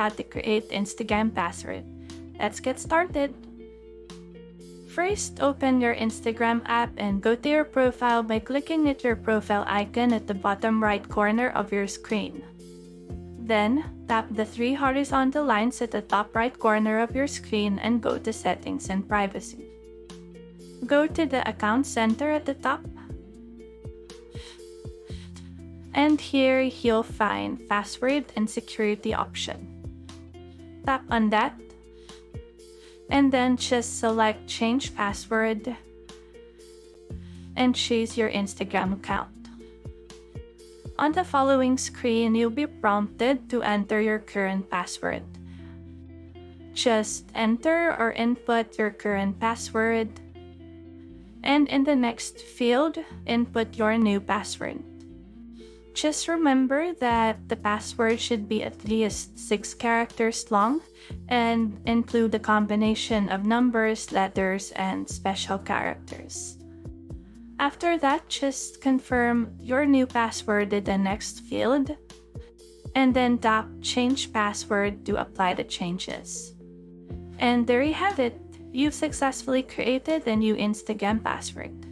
how to create Instagram password. Let's get started. First, open your Instagram app and go to your profile by clicking at your profile icon at the bottom right corner of your screen. Then, tap the three horizontal lines at the top right corner of your screen and go to Settings and Privacy. Go to the Account Center at the top. And here you'll find Password and Security option. Tap on that. And then just select Change Password and choose your Instagram account. On the following screen, you'll be prompted to enter your current password. Just enter or input your current password, and in the next field, input your new password. Just remember that the password should be at least 6 characters long and include a combination of numbers, letters, and special characters. After that, just confirm your new password in the next field, and then tap Change Password to apply the changes. And there you have it. You've successfully created a new Instagram password.